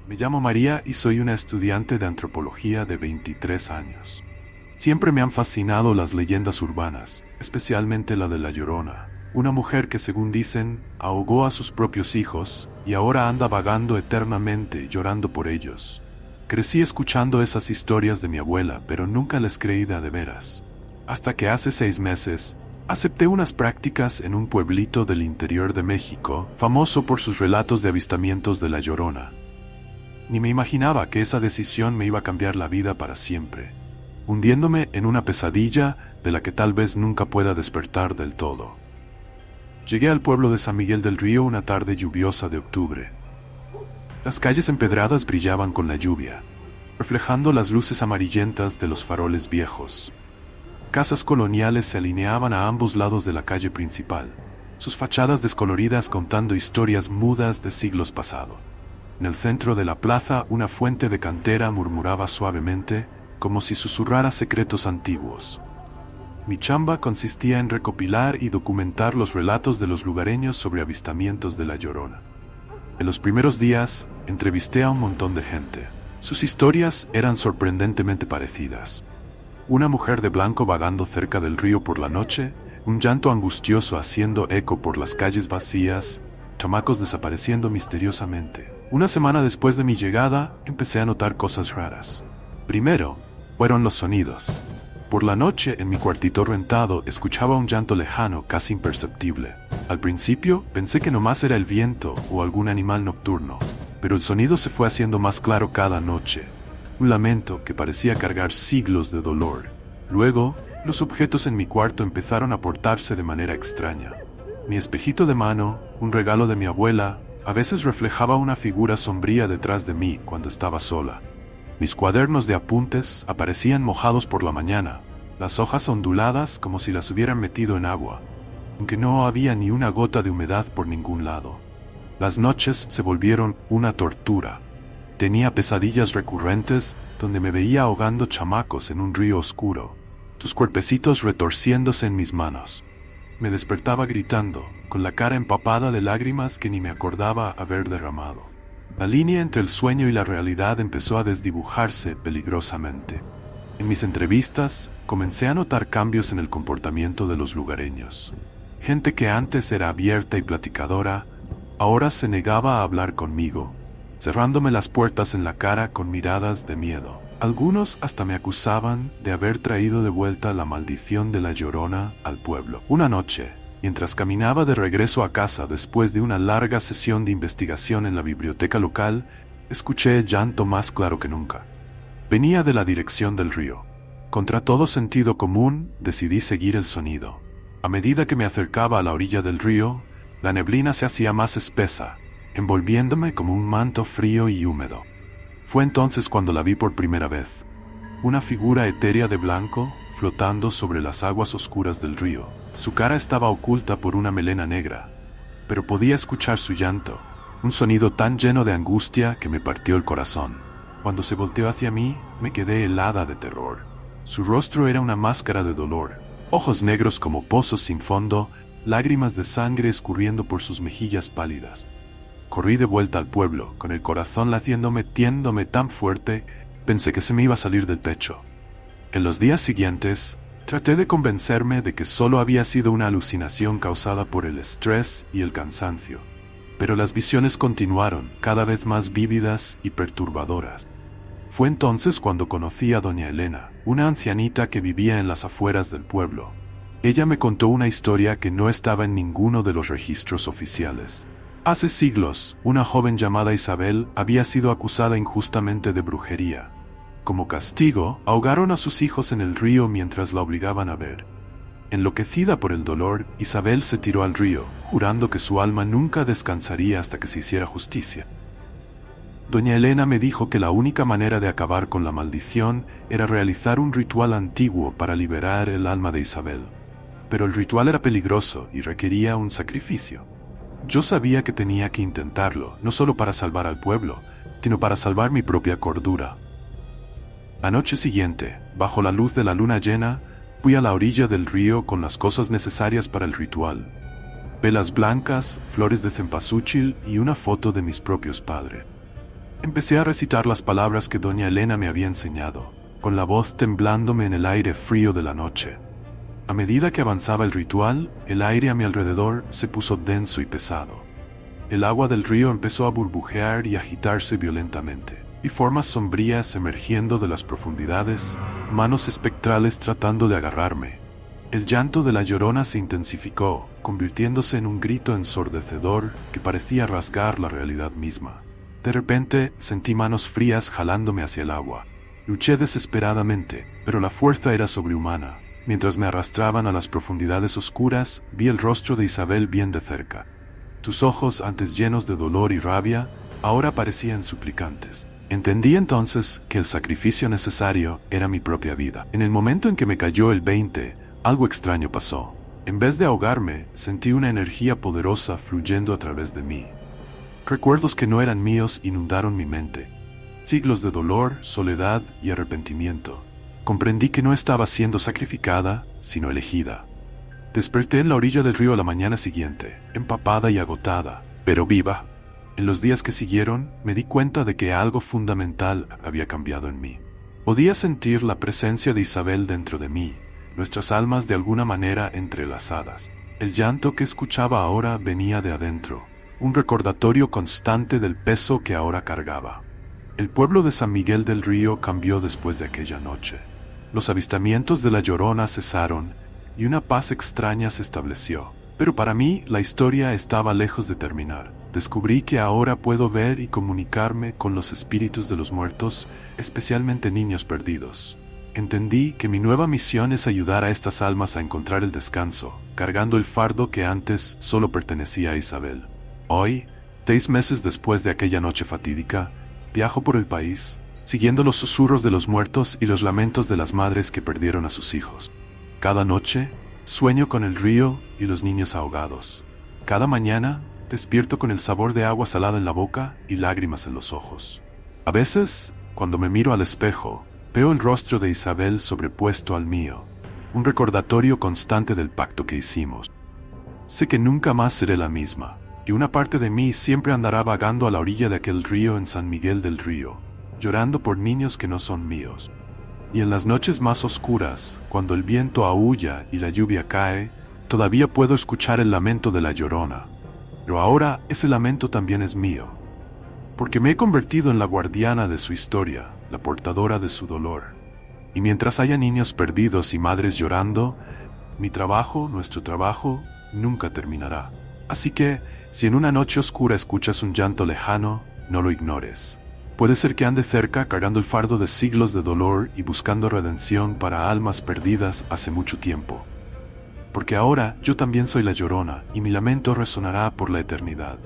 Me llamo María y soy una estudiante de antropología de 23 años. Siempre me han fascinado las leyendas urbanas, especialmente la de La Llorona, una mujer que, según dicen, ahogó a sus propios hijos y ahora anda vagando eternamente llorando por ellos. Crecí escuchando esas historias de mi abuela, pero nunca les creí de veras. Hasta que hace 6 meses, acepté unas prácticas en un pueblito del interior de México, famoso por sus relatos de avistamientos de La Llorona. Ni me imaginaba que esa decisión me iba a cambiar la vida para siempre, hundiéndome en una pesadilla de la que tal vez nunca pueda despertar del todo. Llegué al pueblo de San Miguel del Río una tarde lluviosa de octubre. Las calles empedradas brillaban con la lluvia, reflejando las luces amarillentas de los faroles viejos. Casas coloniales se alineaban a ambos lados de la calle principal, sus fachadas descoloridas contando historias mudas de siglos pasados. En el centro de la plaza, una fuente de cantera murmuraba suavemente, como si susurrara secretos antiguos. Mi chamba consistía en recopilar y documentar los relatos de los lugareños sobre avistamientos de La Llorona. En los primeros días, entrevisté a un montón de gente. Sus historias eran sorprendentemente parecidas. Una mujer de blanco vagando cerca del río por la noche, un llanto angustioso haciendo eco por las calles vacías, chamacos desapareciendo misteriosamente. Una semana después de mi llegada, empecé a notar cosas raras. Primero, fueron los sonidos. Por la noche, en mi cuartito rentado, escuchaba un llanto lejano, casi imperceptible. Al principio, pensé que nomás era el viento o algún animal nocturno, pero el sonido se fue haciendo más claro cada noche. Un lamento que parecía cargar siglos de dolor. Luego, los objetos en mi cuarto empezaron a portarse de manera extraña. Mi espejito de mano, un regalo de mi abuela, a veces reflejaba una figura sombría detrás de mí cuando estaba sola. Mis cuadernos de apuntes aparecían mojados por la mañana, las hojas onduladas como si las hubieran metido en agua, aunque no había ni una gota de humedad por ningún lado. Las noches se volvieron una tortura. Tenía pesadillas recurrentes donde me veía ahogando chamacos en un río oscuro, sus cuerpecitos retorciéndose en mis manos. Me despertaba gritando, con la cara empapada de lágrimas que ni me acordaba haber derramado. La línea entre el sueño y la realidad empezó a desdibujarse peligrosamente. En mis entrevistas, comencé a notar cambios en el comportamiento de los lugareños. Gente que antes era abierta y platicadora, ahora se negaba a hablar conmigo, cerrándome las puertas en la cara con miradas de miedo. Algunos hasta me acusaban de haber traído de vuelta la maldición de La Llorona al pueblo. Una noche, mientras caminaba de regreso a casa después de una larga sesión de investigación en la biblioteca local, escuché el llanto más claro que nunca. Venía de la dirección del río. Contra todo sentido común, decidí seguir el sonido. A medida que me acercaba a la orilla del río, la neblina se hacía más espesa, envolviéndome como un manto frío y húmedo. Fue entonces cuando la vi por primera vez. Una figura etérea de blanco, flotando sobre las aguas oscuras del río. Su cara estaba oculta por una melena negra, pero podía escuchar su llanto, un sonido tan lleno de angustia que me partió el corazón. Cuando se volteó hacia mí, me quedé helada de terror. Su rostro era una máscara de dolor, ojos negros como pozos sin fondo, lágrimas de sangre escurriendo por sus mejillas pálidas. Corrí de vuelta al pueblo, con el corazón latiéndome tan fuerte, pensé que se me iba a salir del pecho. En los días siguientes, traté de convencerme de que solo había sido una alucinación causada por el estrés y el cansancio. Pero las visiones continuaron, cada vez más vívidas y perturbadoras. Fue entonces cuando conocí a doña Elena, una ancianita que vivía en las afueras del pueblo. Ella me contó una historia que no estaba en ninguno de los registros oficiales. Hace siglos, una joven llamada Isabel había sido acusada injustamente de brujería. Como castigo, ahogaron a sus hijos en el río mientras la obligaban a ver. Enloquecida por el dolor, Isabel se tiró al río, jurando que su alma nunca descansaría hasta que se hiciera justicia. Doña Elena me dijo que la única manera de acabar con la maldición era realizar un ritual antiguo para liberar el alma de Isabel. Pero el ritual era peligroso y requería un sacrificio. Yo sabía que tenía que intentarlo, no solo para salvar al pueblo, sino para salvar mi propia cordura. La noche siguiente, bajo la luz de la luna llena, fui a la orilla del río con las cosas necesarias para el ritual. velas blancas, flores de cempasúchil y una foto de mis propios padres. Empecé a recitar las palabras que doña Elena me había enseñado, con la voz temblándome en el aire frío de la noche. A medida que avanzaba el ritual, el aire a mi alrededor se puso denso y pesado. El agua del río empezó a burbujear y agitarse violentamente, y formas sombrías emergiendo de las profundidades, manos espectrales tratando de agarrarme. El llanto de la Llorona se intensificó, convirtiéndose en un grito ensordecedor que parecía rasgar la realidad misma. De repente, sentí manos frías jalándome hacia el agua. Luché desesperadamente, pero la fuerza era sobrehumana. Mientras me arrastraban a las profundidades oscuras, vi el rostro de Isabel bien de cerca. Tus ojos, antes llenos de dolor y rabia, ahora parecían suplicantes. Entendí entonces que el sacrificio necesario era mi propia vida. En el momento en que me cayó el 20, algo extraño pasó. En vez de ahogarme, sentí una energía poderosa fluyendo a través de mí. Recuerdos que no eran míos inundaron mi mente. Siglos de dolor, soledad y arrepentimiento. Comprendí que no estaba siendo sacrificada, sino elegida. Desperté en la orilla del río a la mañana siguiente, empapada y agotada, pero viva. En los días que siguieron, me di cuenta de que algo fundamental había cambiado en mí. Podía sentir la presencia de Isabel dentro de mí, nuestras almas de alguna manera entrelazadas. El llanto que escuchaba ahora venía de adentro, un recordatorio constante del peso que ahora cargaba. El pueblo de San Miguel del Río cambió después de aquella noche. Los avistamientos de la Llorona cesaron y una paz extraña se estableció. Pero para mí la historia estaba lejos de terminar. Descubrí que ahora puedo ver y comunicarme con los espíritus de los muertos, especialmente niños perdidos. Entendí que mi nueva misión es ayudar a estas almas a encontrar el descanso, cargando el fardo que antes solo pertenecía a Isabel. Hoy, 6 meses después de aquella noche fatídica, viajo por el país, siguiendo los susurros de los muertos y los lamentos de las madres que perdieron a sus hijos. Cada noche, sueño con el río y los niños ahogados. Cada mañana, despierto con el sabor de agua salada en la boca y lágrimas en los ojos. A veces, cuando me miro al espejo, veo el rostro de Isabel sobrepuesto al mío, un recordatorio constante del pacto que hicimos. Sé que nunca más seré la misma, y una parte de mí siempre andará vagando a la orilla de aquel río en San Miguel del Río, llorando por niños que no son míos. Y en las noches más oscuras, cuando el viento aúlla y la lluvia cae, todavía puedo escuchar el lamento de la Llorona. Pero ahora ese lamento también es mío, porque me he convertido en la guardiana de su historia, la portadora de su dolor. Y mientras haya niños perdidos y madres llorando, mi trabajo, nuestro trabajo, nunca terminará. Así que, si en una noche oscura escuchas un llanto lejano, no lo ignores. Puede ser que ande cerca cargando el fardo de siglos de dolor y buscando redención para almas perdidas hace mucho tiempo. Porque ahora yo también soy la Llorona y mi lamento resonará por la eternidad.